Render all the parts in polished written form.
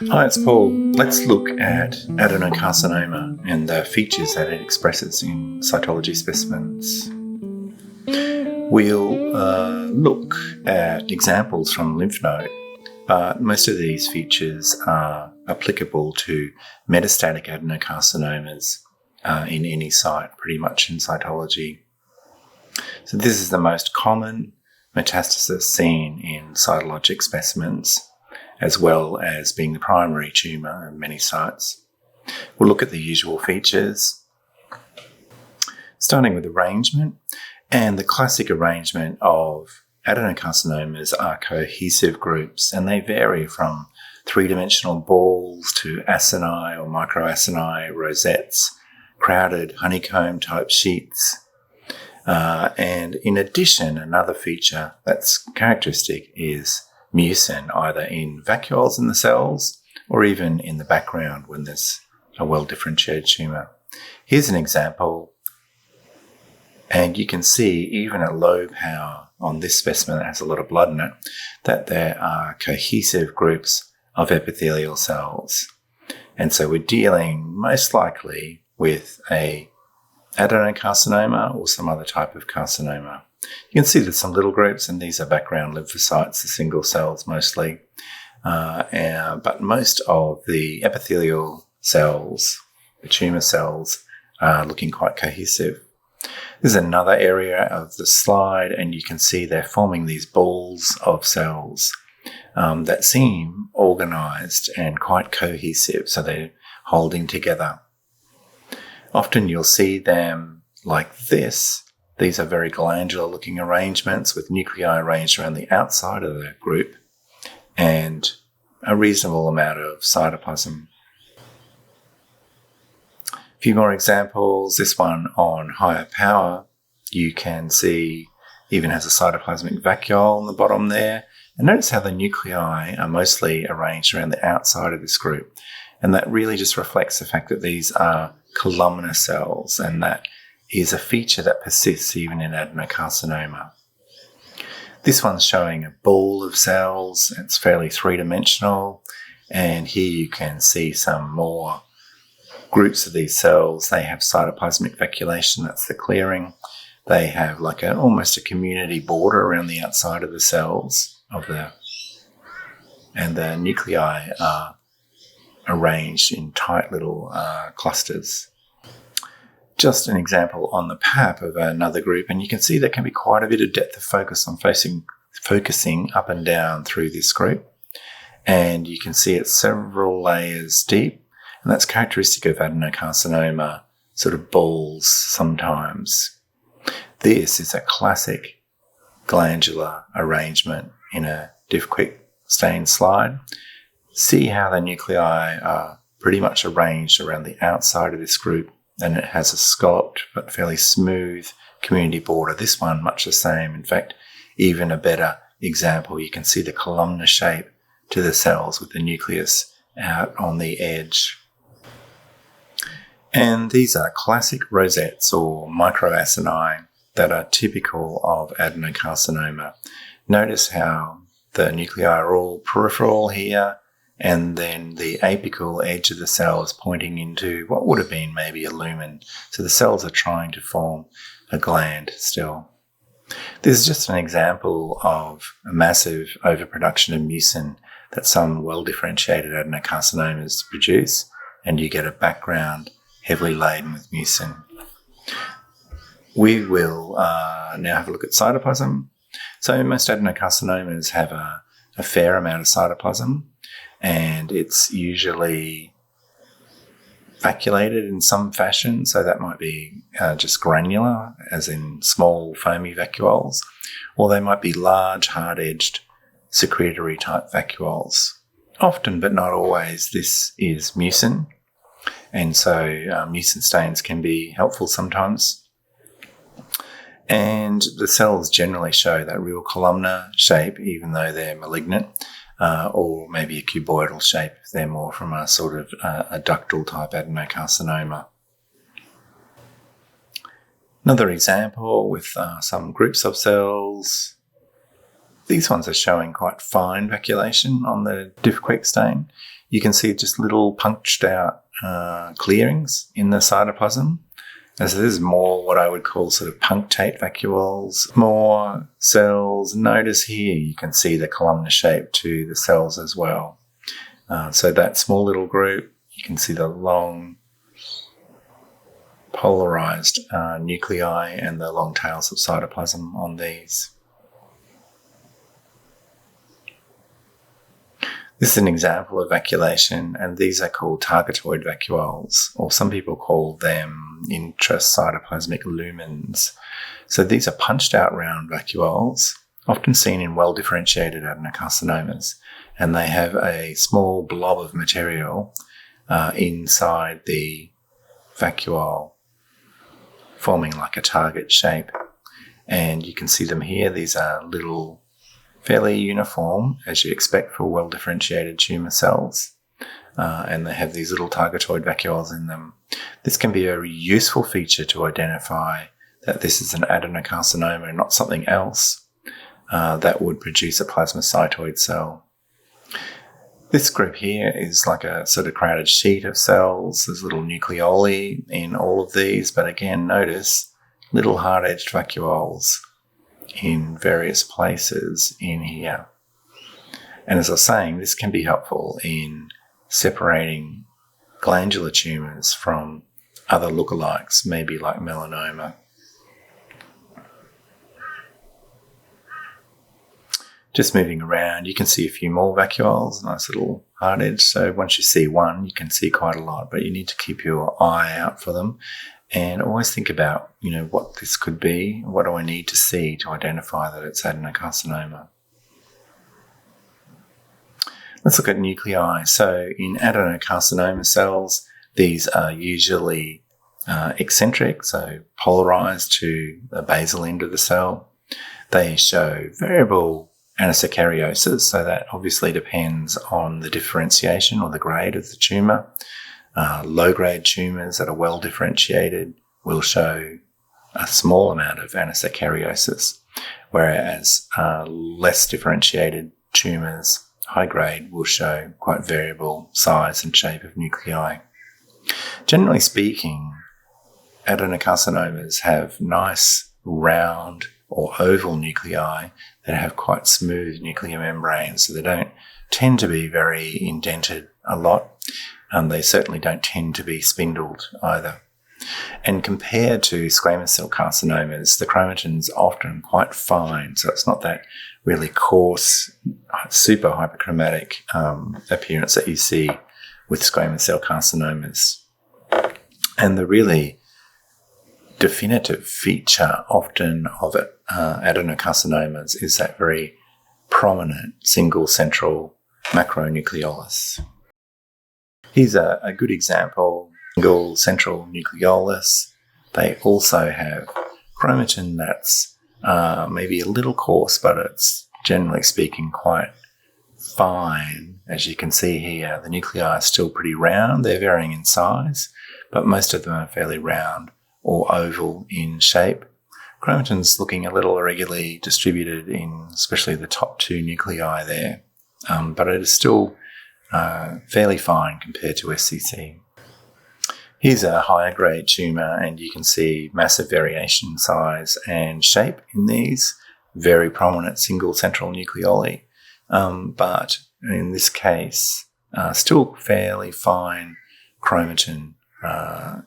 Hi, it's Paul. Let's look at adenocarcinoma and the features that it expresses in cytology specimens. We'll look at examples from lymph node, but most of these features are applicable to metastatic adenocarcinomas in any site, pretty much in cytology. So this is the most common metastasis seen in cytologic specimens, as well as being the primary tumour in many sites. We'll look at the usual features, starting with arrangement. And the classic arrangement of adenocarcinomas are cohesive groups, and they vary from three-dimensional balls to acini or microacini rosettes, crowded honeycomb-type sheets. And in addition, another feature that's characteristic is mucin, either in vacuoles in the cells or even in the background when there's a well-differentiated tumour. Here's an example, and you can see even at low power on this specimen that has a lot of blood in it, that there are cohesive groups of epithelial cells. And so we're dealing most likely with a adenocarcinoma or some other type of carcinoma. You can see there's some little groups, and these are background lymphocytes, the single cells mostly. But most of the epithelial cells, the tumour cells, are looking quite cohesive. This is another area of the slide, and you can see they're forming these balls of cells that seem organised and quite cohesive, so they're holding together. Often you'll see them like this. These are very glandular-looking arrangements with nuclei arranged around the outside of the group and a reasonable amount of cytoplasm. A few more examples. This one on higher power, you can see even has a cytoplasmic vacuole on the bottom there. And notice how the nuclei are mostly arranged around the outside of this group. And that really just reflects the fact that these are columnar cells, and that is a feature that persists even in adenocarcinoma. This one's showing a ball of cells. It's fairly three-dimensional, and here you can see some more groups of these cells. They have cytoplasmic vacuolation, that's the clearing. They have like almost a community border around the outside of the cells and the nuclei are arranged in tight little clusters. Just an example on the PAP of another group, and you can see there can be quite a bit of depth of focus on focusing up and down through this group. And you can see it's several layers deep, and that's characteristic of adenocarcinoma sort of balls sometimes. This is a classic glandular arrangement in a diff-quick stain slide. See how the nuclei are pretty much arranged around the outside of this group, and it has a scalloped but fairly smooth community border. This one much the same. In fact, even a better example, you can see the columnar shape to the cells with the nucleus out on the edge. And these are classic rosettes or microacini that are typical of adenocarcinoma. Notice how the nuclei are all peripheral here, and then the apical edge of the cell is pointing into what would have been maybe a lumen. So the cells are trying to form a gland still. This is just an example of a massive overproduction of mucin that some well-differentiated adenocarcinomas produce, and you get a background heavily laden with mucin. We will now have a look at cytoplasm. So most adenocarcinomas have a fair amount of cytoplasm, and it's usually vacuolated in some fashion. So that might be just granular, as in small foamy vacuoles, or they might be large, hard-edged, secretory type vacuoles. Often, but not always, this is mucin, and so mucin stains can be helpful sometimes. And the cells generally show that real columnar shape, even though they're malignant, or maybe a cuboidal shape if they're more from a sort of a ductal type adenocarcinoma. Another example with some groups of cells These ones are showing quite fine vacuolation on the diff-quick stain. You can see just little punched out clearings in the cytoplasm. And so this is more what I would call sort of punctate vacuoles, more cells. Notice here you can see the columnar shape to the cells as well. So that small little group, you can see the long polarized nuclei and the long tails of cytoplasm on these. This is an example of vacuolation, and these are called targetoid vacuoles, or some people call them intracytoplasmic lumens. So these are punched out round vacuoles, often seen in well-differentiated adenocarcinomas, and they have a small blob of material inside the vacuole, forming like a target shape. And you can see them here. These are little, fairly uniform, as you expect for well-differentiated tumour cells. And they have these little targetoid vacuoles in them. This can be a useful feature to identify that this is an adenocarcinoma and not something else that would produce a plasmacytoid cell. This group here is like a sort of crowded sheet of cells. There's little nucleoli in all of these, but again, notice little hard-edged vacuoles in various places in here. And as I was saying, this can be helpful in separating glandular tumours from other lookalikes, maybe like melanoma. Just moving around, you can see a few more vacuoles, nice little hard edge. So once you see one, you can see quite a lot, but you need to keep your eye out for them. And always think about, what this could be. What do I need to see to identify that it's adenocarcinoma? Let's look at nuclei. So in adenocarcinoma cells, these are usually eccentric, so polarized to the basal end of the cell. They show variable anisokaryosis, so that obviously depends on the differentiation or the grade of the tumour. Low-grade tumours that are well differentiated will show a small amount of anisokaryosis, whereas less differentiated tumours, high grade, will show quite variable size and shape of nuclei. Generally speaking, adenocarcinomas have nice round or oval nuclei that have quite smooth nuclear membranes, so they don't tend to be very indented a lot. They certainly don't tend to be spindled either. And compared to squamous cell carcinomas, the chromatin's often quite fine, so it's not that really coarse, super hyperchromatic appearance that you see with squamous cell carcinomas. And the really definitive feature often of adenocarcinomas is that very prominent single central macronucleolus. Here's a good example, single central nucleolus. They also have chromatin that's maybe a little coarse, but it's generally speaking quite fine. As you can see here, the nuclei are still pretty round. They're varying in size, but most of them are fairly round or oval in shape. Chromatin's looking a little irregularly distributed in especially the top two nuclei there, but it is still fairly fine compared to SCC. Here's a higher grade tumour, and you can see massive variation in size and shape in these, very prominent single central nucleoli, but in this case, still fairly fine chromatin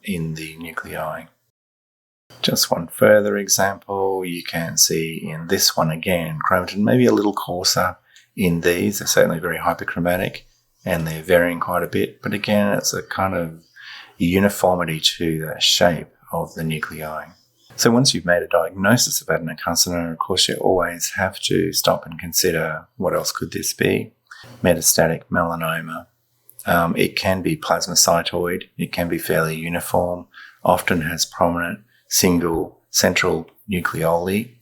in the nuclei. Just one further example, you can see in this one again, chromatin maybe a little coarser in these. They're certainly very hyperchromatic and they're varying quite a bit, but again, it's a kind of uniformity to the shape of the nuclei. So once you've made a diagnosis of adenocarcinoma, of course, you always have to stop and consider what else could this be. Metastatic melanoma. It can be plasmacytoid. It can be fairly uniform, often has prominent single central nucleoli,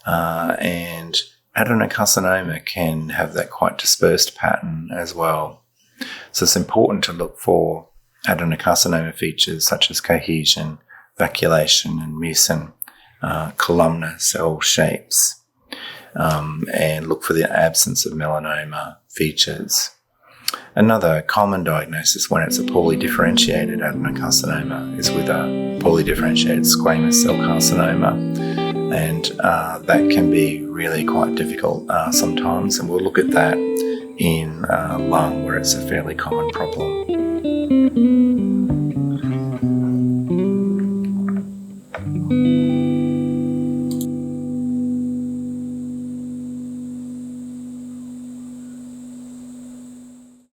and adenocarcinoma can have that quite dispersed pattern as well. So it's important to look for adenocarcinoma features such as cohesion, vacuolation and mucin, columnar cell shapes. and look for the absence of melanoma features. Another common diagnosis when it's a poorly differentiated adenocarcinoma is with a poorly differentiated squamous cell carcinoma, and that can be really quite difficult sometimes, and we'll look at that in lung, where it's a fairly common problem.